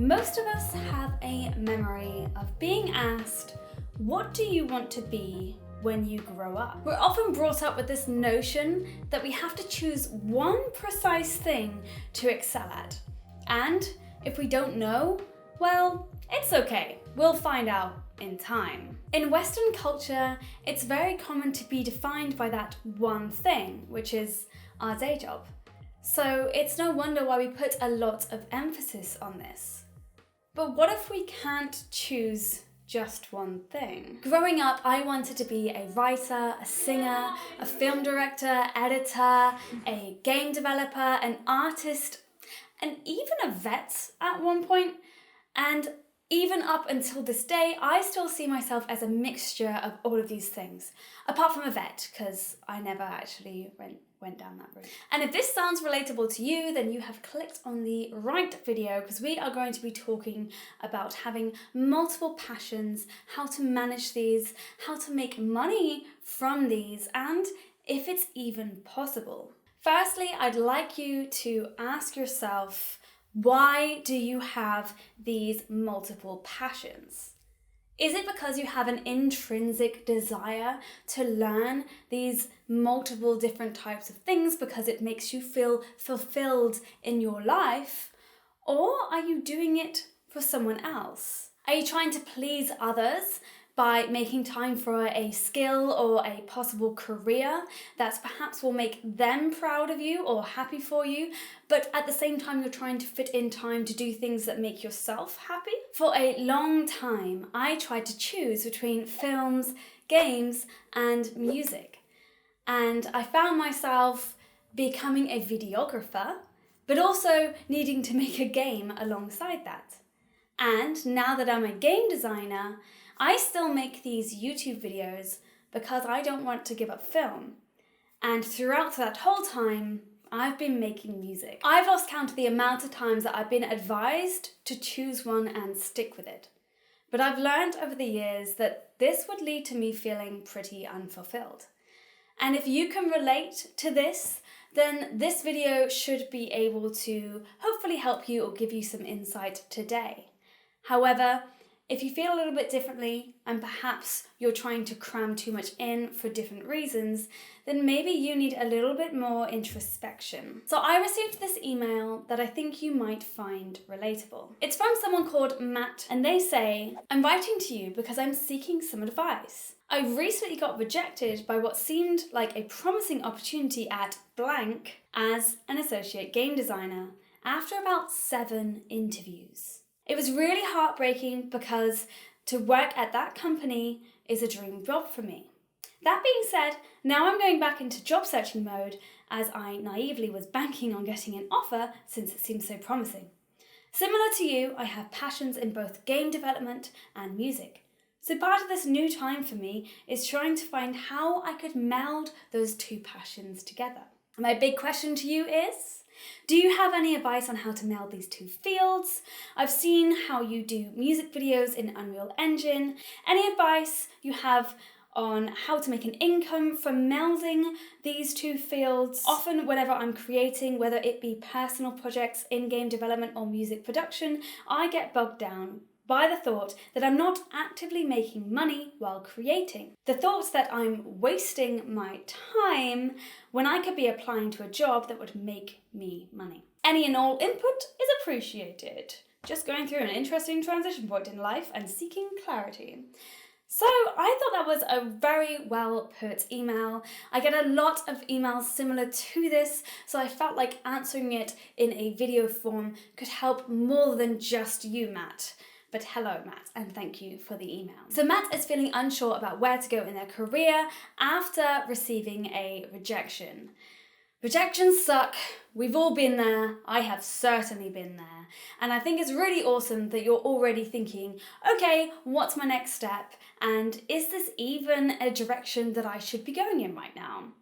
Most of us have a memory of being asked, what do you want to be when you grow up? We're often brought up with this notion that we have to choose one precise thing to excel at. And if we don't know, well, it's okay. We'll find out in time. In Western culture, it's very common to be defined by that one thing, which is our day job. So it's no wonder why we put a lot of emphasis on this. But what if we can't choose just one thing? Growing up, I wanted to be a writer, a singer, a film director, editor, a game developer, an artist, and even a vet at one point. And even up until this day, I still see myself as a mixture of all of these things. Apart from a vet, because I never actually went down that route. And if this sounds relatable to you, then you have clicked on the right video, because we are going to be talking about having multiple passions, how to manage these, how to make money from these, and if it's even possible. Firstly, I'd like you to ask yourself, why do you have these multiple passions? Is it because you have an intrinsic desire to learn these multiple different types of things because it makes you feel fulfilled in your life? Or are you doing it for someone else? Are you trying to please others by making time for a skill or a possible career that perhaps will make them proud of you or happy for you, but at the same time you're trying to fit in time to do things that make yourself happy? For a long time, I tried to choose between films, games, and music. And I found myself becoming a videographer, but also needing to make a game alongside that. And now that I'm a game designer, I still make these YouTube videos because I don't want to give up film. And throughout that whole time, I've been making music. I've lost count of the amount of times that I've been advised to choose one and stick with it. But I've learned over the years that this would lead to me feeling pretty unfulfilled. And if you can relate to this, then this video should be able to hopefully help you or give you some insight today. However, if you feel a little bit differently and perhaps you're trying to cram too much in for different reasons, then maybe you need a little bit more introspection. So I received this email that I think you might find relatable. It's from someone called Matt, and they say, I'm writing to you because I'm seeking some advice. I recently got rejected by what seemed like a promising opportunity at blank as an associate game designer after about 7 interviews. It was really heartbreaking because to work at that company is a dream job for me. That being said, now I'm going back into job searching mode as I naively was banking on getting an offer since it seemed so promising. Similar to you, I have passions in both game development and music. So part of this new time for me is trying to find how I could meld those two passions together. My big question to you is, do you have any advice on how to meld these two fields? I've seen how you do music videos in Unreal Engine. Any advice you have on how to make an income from melding these two fields? Often whenever I'm creating, whether it be personal projects, in-game development or music production, I get bogged down by the thought that I'm not actively making money while creating. The thoughts that I'm wasting my time when I could be applying to a job that would make me money. Any and all input is appreciated. Just going through an interesting transition point in life and seeking clarity. So I thought that was a very well put email. I get a lot of emails similar to this, so I felt like answering it in a video form could help more than just you, Matt. But hello, Matt, and thank you for the email. So Matt is feeling unsure about where to go in their career after receiving a rejection. Rejections suck. We've all been there. I have certainly been there. And I think it's really awesome that you're already thinking, okay, what's my next step? And is this even a direction that I should be going in right now?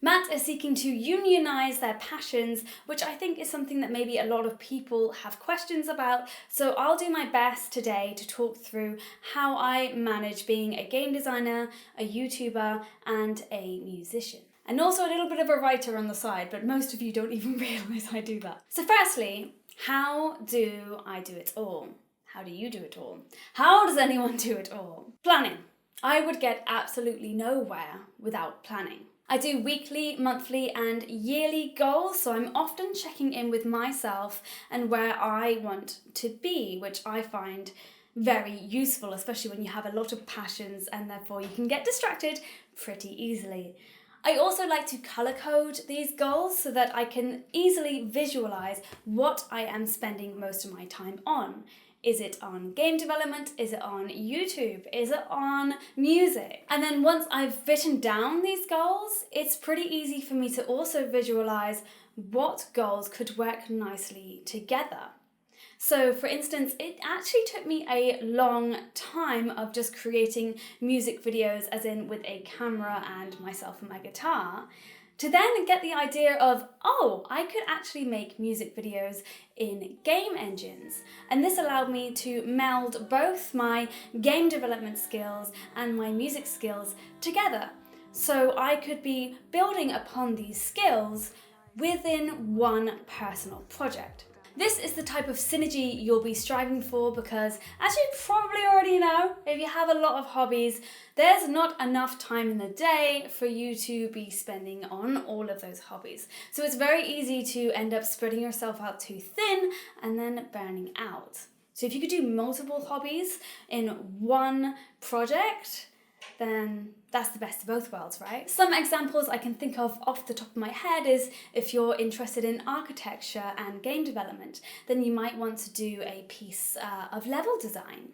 Matt is seeking to unionize their passions, which I think is something that maybe a lot of people have questions about. So I'll do my best today to talk through how I manage being a game designer, a YouTuber, and a musician. And also a little bit of a writer on the side, but most of you don't even realize I do that. So firstly, How do I do it all? How do you do it all? How does anyone do it all? Planning. I would get absolutely nowhere without planning. I do weekly, monthly, and yearly goals, so I'm often checking in with myself and where I want to be, which I find very useful, especially when you have a lot of passions and therefore you can get distracted pretty easily. I also like to color code these goals so that I can easily visualize what I am spending most of my time on. Is it on game development? Is it on YouTube? Is it on music? And then once I've written down these goals, it's pretty easy for me to also visualize what goals could work nicely together. So for instance, it actually took me a long time of just creating music videos, as in with a camera and myself and my guitar, to then get the idea of, oh, I could actually make music videos in game engines. And this allowed me to meld both my game development skills and my music skills together. So I could be building upon these skills within one personal project. This is the type of synergy you'll be striving for because, as you probably already know, if you have a lot of hobbies, there's not enough time in the day for you to be spending on all of those hobbies. So it's very easy to end up spreading yourself out too thin and then burning out. So if you could do multiple hobbies in one project, then that's the best of both worlds, right? Some examples I can think of off the top of my head is if you're interested in architecture and game development, then you might want to do a piece of level design.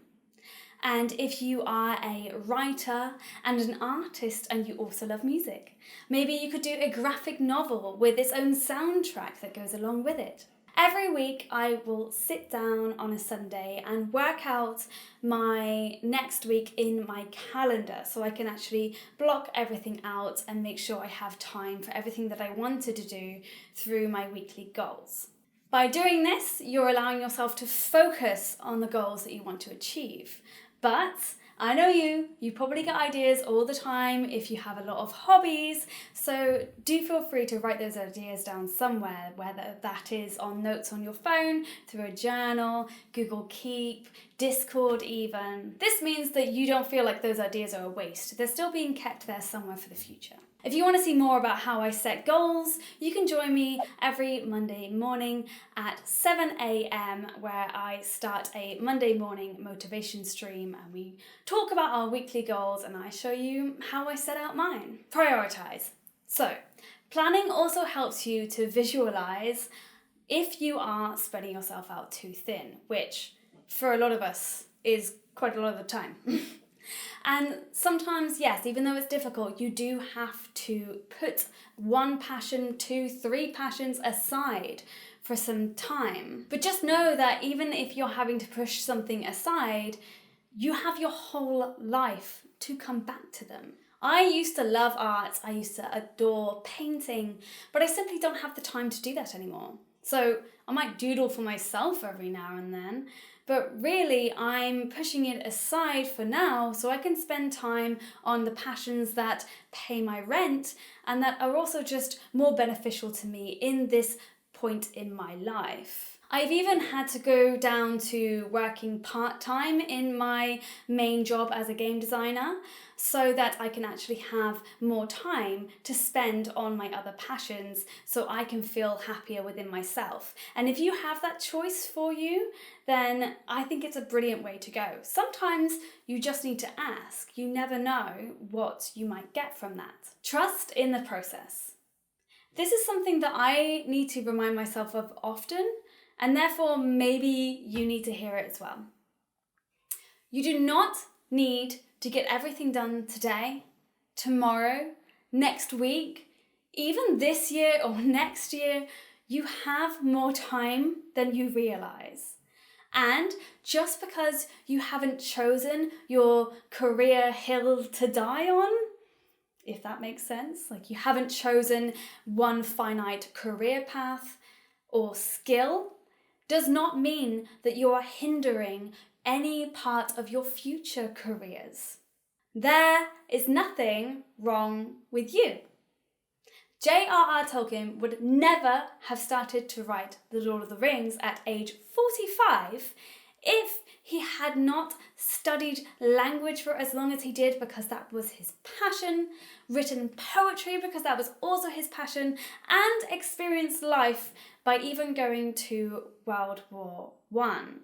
And if you are a writer and an artist and you also love music, maybe you could do a graphic novel with its own soundtrack that goes along with it. Every week I will sit down on a Sunday and work out my next week in my calendar so I can actually block everything out and make sure I have time for everything that I wanted to do through my weekly goals. By doing this, you're allowing yourself to focus on the goals that you want to achieve. But I know you probably get ideas all the time if you have a lot of hobbies, so do feel free to write those ideas down somewhere, whether that is on notes on your phone, through a journal, Google Keep, Discord even. This means that you don't feel like those ideas are a waste. They're still being kept there somewhere for the future. If you want to see more about how I set goals, you can join me every Monday morning at 7 a.m. where I start a Monday morning motivation stream and we talk about our weekly goals and I show you how I set out mine. Prioritise. So, planning also helps you to visualize if you are spreading yourself out too thin, which for a lot of us is quite a lot of the time. And sometimes, yes, even though it's difficult, you do have to put one passion, 2, 3 passions aside for some time. But just know that even if you're having to push something aside, you have your whole life to come back to them. I used to love art, I used to adore painting, but I simply don't have the time to do that anymore. So I might doodle for myself every now and then, but really I'm pushing it aside for now so I can spend time on the passions that pay my rent and that are also just more beneficial to me in this point in my life. I've even had to go down to working part-time in my main job as a game designer so that I can actually have more time to spend on my other passions so I can feel happier within myself. And if you have that choice for you, then I think it's a brilliant way to go. Sometimes you just need to ask. You never know what you might get from that. Trust in the process. This is something that I need to remind myself of often, and therefore maybe you need to hear it as well. You do not need to get everything done today, tomorrow, next week, even this year or next year. You have more time than you realize. And just because you haven't chosen your career hill to die on, if that makes sense, like you haven't chosen one finite career path or skill, does not mean that you are hindering any part of your future careers. There is nothing wrong with you. J.R.R. Tolkien would never have started to write The Lord of the Rings at age 45 if he had not studied language for as long as he did, because that was his passion, written poetry because that was also his passion, and experienced life by even going to World War I. I'm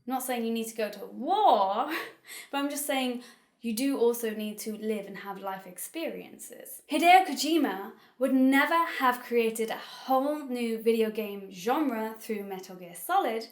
not saying you need to go to war, but I'm just saying you do also need to live and have life experiences. Hideo Kojima would never have created a whole new video game genre through Metal Gear Solid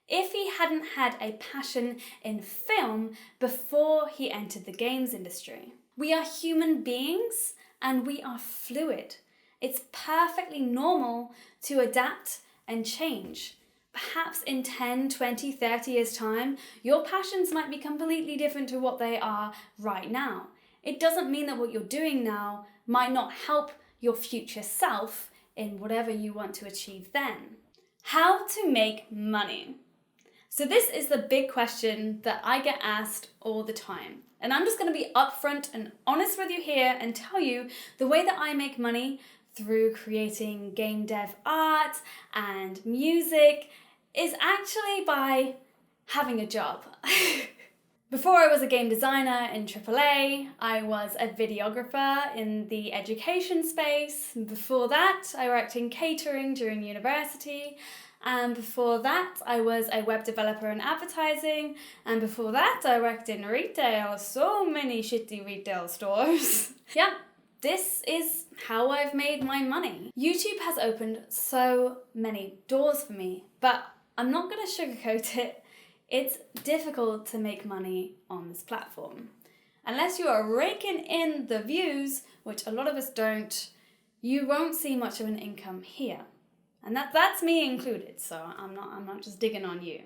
if he hadn't had a passion in film before he entered the games industry. We are human beings and we are fluid. It's perfectly normal to adapt and change. Perhaps in 10, 20, 30 years' time, your passions might be completely different to what they are right now. It doesn't mean that what you're doing now might not help your future self in whatever you want to achieve then. How to make money. So this is the big question that I get asked all the time. And I'm just going to be upfront and honest with you here and tell you the way that I make money through creating game dev art and music is actually by having a job. Before I was a game designer in AAA, I was a videographer in the education space. Before that, I worked in catering during university. And before that, I was a web developer in advertising. And before that, I worked in retail. So many shitty retail stores. Yeah, this is how I've made my money. YouTube has opened so many doors for me, but I'm not going to sugarcoat it. It's difficult to make money on this platform. Unless you are raking in the views, which a lot of us don't, you won't see much of an income here. And that's me included, so I'm not just digging on you.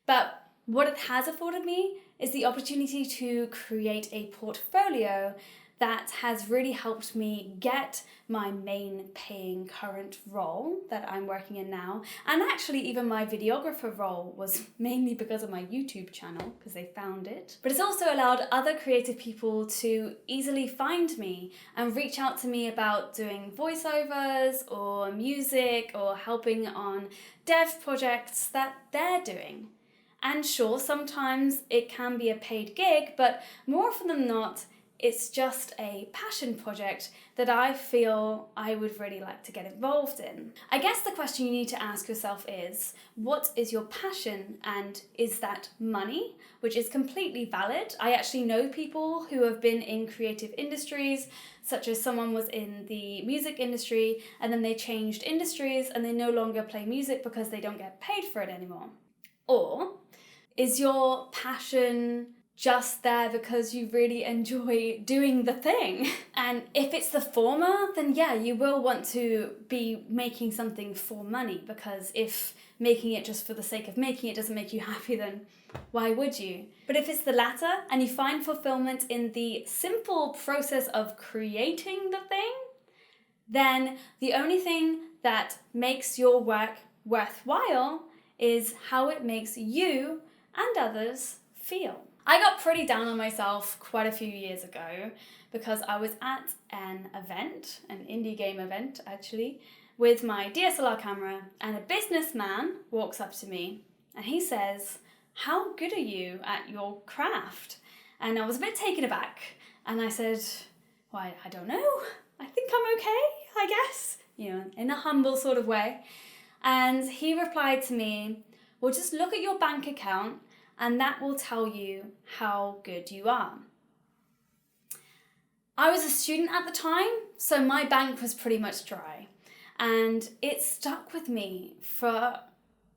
But what it has afforded me is the opportunity to create a portfolio that has really helped me get my main paying current role that I'm working in now. And actually even my videographer role was mainly because of my YouTube channel, because they found it. But it's also allowed other creative people to easily find me and reach out to me about doing voiceovers or music or helping on dev projects that they're doing. And sure, sometimes it can be a paid gig, but more often than not, it's just a passion project that I feel I would really like to get involved in. I guess the question you need to ask yourself is, what is your passion, and is that money? Which is completely valid. I actually know people who have been in creative industries, such as someone was in the music industry and then they changed industries and they no longer play music because they don't get paid for it anymore. Or is your passion just there because you really enjoy doing the thing? And if it's the former, then yeah, you will want to be making something for money, because if making it just for the sake of making it doesn't make you happy, then why would you? But if it's the latter and you find fulfillment in the simple process of creating the thing, then the only thing that makes your work worthwhile is how it makes you and others feel. I got pretty down on myself quite a few years ago because I was at an event, an indie game event actually, with my DSLR camera, and a businessman walks up to me and he says, "How good are you at your craft?" And I was a bit taken aback and I said, "Well, I don't know. I think I'm okay, I guess," in a humble sort of way. And he replied to me, "Well, just look at your bank account and that will tell you how good you are." I was a student at the time, so my bank was pretty much dry. And it stuck with me for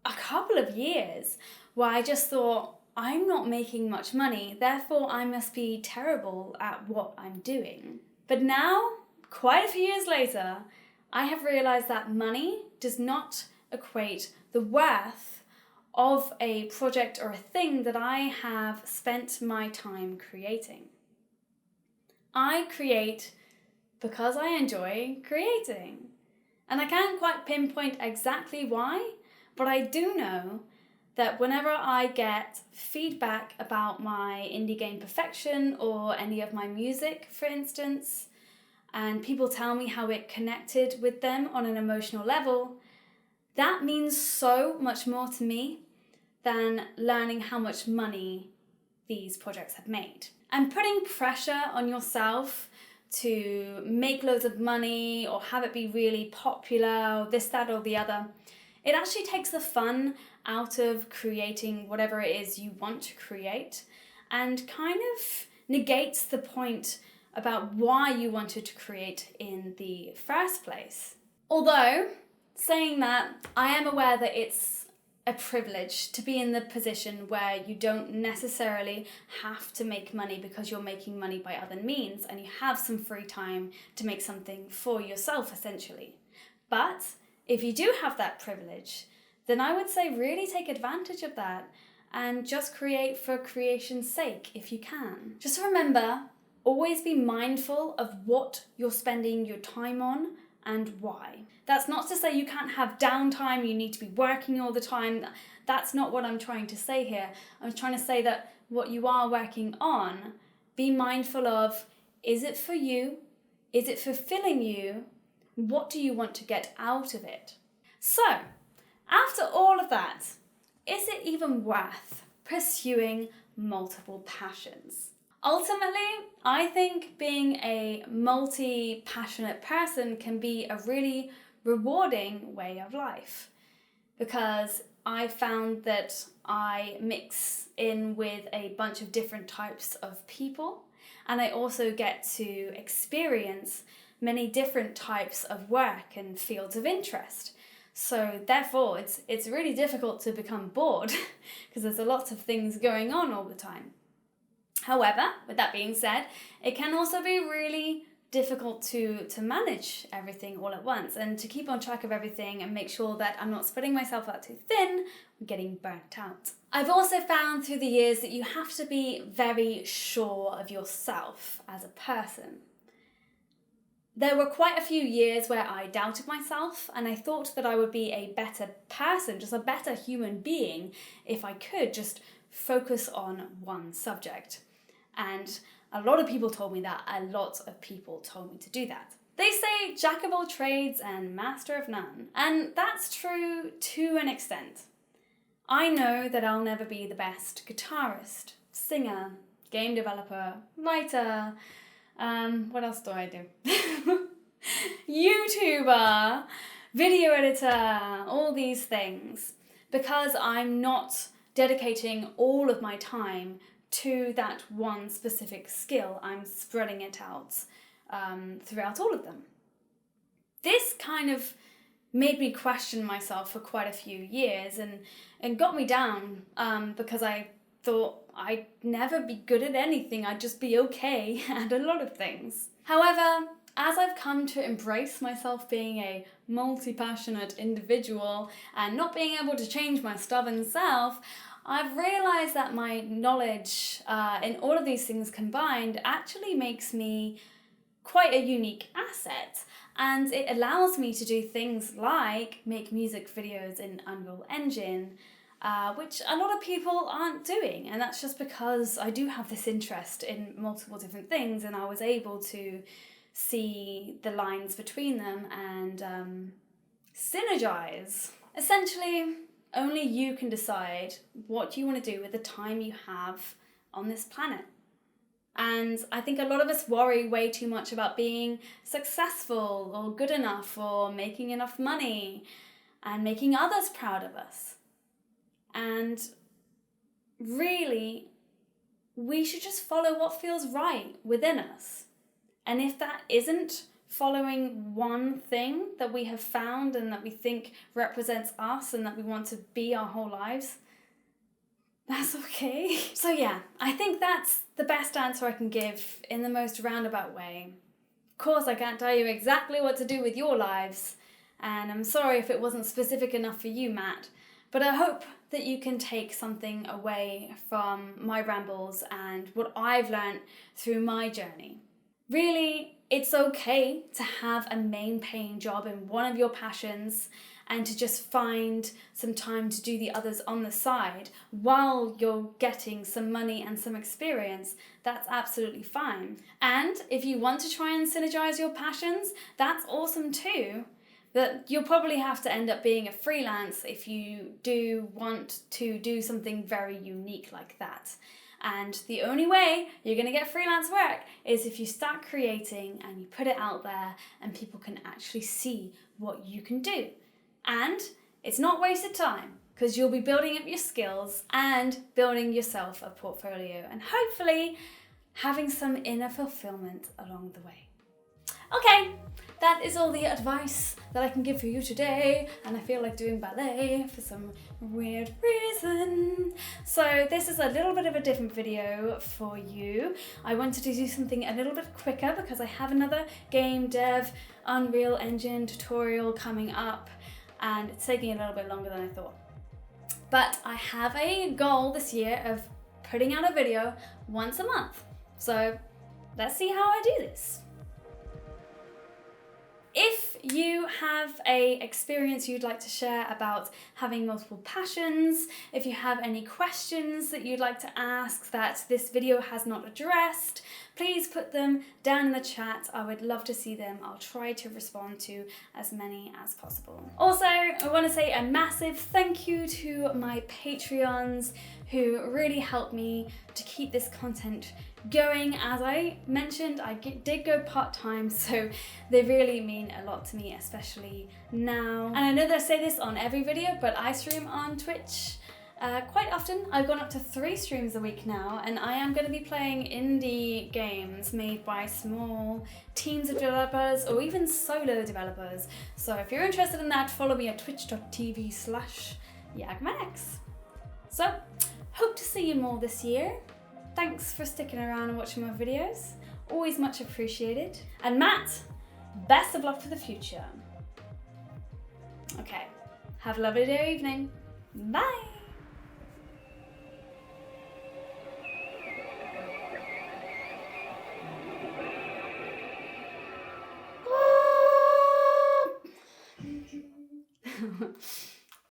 a couple of years where I just thought, I'm not making much money, therefore I must be terrible at what I'm doing. But now, quite a few years later, I have realized that money does not equate the worth of a project or a thing that I have spent my time creating. I create because I enjoy creating. And I can't quite pinpoint exactly why, but I do know that whenever I get feedback about my indie game perfection or any of my music, for instance, and people tell me how it connected with them on an emotional level, that means so much more to me than learning how much money these projects have made. And putting pressure on yourself to make loads of money or have it be really popular or this, that, or the other, it actually takes the fun out of creating whatever it is you want to create and kind of negates the point about why you wanted to create in the first place. Although, saying that, I am aware that it's a privilege to be in the position where you don't necessarily have to make money because you're making money by other means and you have some free time to make something for yourself, essentially. But if you do have that privilege, then I would say really take advantage of that and just create for creation's sake if you can. Just remember, always be mindful of what you're spending your time on and why. That's not to say you can't have downtime, you need to be working all the time. That's not what I'm trying to say here. I'm trying to say that what you are working on, be mindful of, is it for you? Is it fulfilling you? What do you want to get out of it? So, after all of that, is it even worth pursuing multiple passions? Ultimately, I think being a multi-passionate person can be a really rewarding way of life, because I found that I mix in with a bunch of different types of people, and I also get to experience many different types of work and fields of interest. So therefore, it's really difficult to become bored because there's a lot of things going on all the time. However, with that being said, it can also be really difficult to manage everything all at once and to keep on track of everything and make sure that I'm not spreading myself out too thin or getting burnt out. I've also found through the years that you have to be very sure of yourself as a person. There were quite a few years where I doubted myself and I thought that I would be a better person, just a better human being, if I could just focus on one subject. And a lot of people told me that. A lot of people told me to do that. They say jack of all trades and master of none. And that's true to an extent. I know that I'll never be the best guitarist, singer, game developer, writer, what else do I do? YouTuber, video editor, all these things, because I'm not dedicating all of my time to that one specific skill. I'm spreading it out throughout all of them. This kind of made me question myself for quite a few years and got me down because I thought I'd never be good at anything. I'd just be okay at a lot of things. However, as I've come to embrace myself being a multi-passionate individual and not being able to change my stubborn self, I've realised that my knowledge in all of these things combined actually makes me quite a unique asset. And it allows me to do things like make music videos in Unreal Engine, which a lot of people aren't doing. And that's just because I do have this interest in multiple different things and I was able to see the lines between them and synergize. Essentially, only you can decide what you want to do with the time you have on this planet. And I think a lot of us worry way too much about being successful or good enough or making enough money and making others proud of us. And really, we should just follow what feels right within us. And if that isn't following one thing that we have found and that we think represents us and that we want to be our whole lives, that's okay. So yeah, I think that's the best answer I can give in the most roundabout way. Of course, I can't tell you exactly what to do with your lives, and I'm sorry if it wasn't specific enough for you, Matt, but I hope that you can take something away from my rambles and what I've learned through my journey. Really, it's okay to have a main paying job in one of your passions and to just find some time to do the others on the side while you're getting some money and some experience, that's absolutely fine. And if you want to try and synergize your passions, that's awesome too. But you'll probably have to end up being a freelance if you do want to do something very unique like that. And the only way you're going to get freelance work is if you start creating and you put it out there and people can actually see what you can do. And it's not wasted time because you'll be building up your skills and building yourself a portfolio and hopefully having some inner fulfillment along the way. Okay, that is all the advice that I can give for you today, and I feel like doing ballet for some weird reason. So this is a little bit of a different video for you. I wanted to do something a little bit quicker because I have another game dev Unreal Engine tutorial coming up, and it's taking a little bit longer than I thought. But I have a goal this year of putting out a video once a month. So let's see how I do this. If you have an experience you'd like to share about having multiple passions, if you have any questions that you'd like to ask that this video has not addressed, please put them down in the chat. I would love to see them. I'll try to respond to as many as possible. Also, I want to say a massive thank you to my Patreons who really helped me to keep this content going. As I mentioned, I did go part-time, so they really mean a lot to me, especially now. And I know that I say this on every video, but I stream on Twitch quite often. I've gone up to 3 streams a week now, and I am going to be playing indie games made by small teams of developers or even solo developers. So if you're interested in that, follow me at twitch.tv/YagmanX. So, hope to see you more this year. Thanks for sticking around and watching my videos. Always much appreciated. And Matt, best of luck for the future. Okay, have a lovely day or evening. Bye.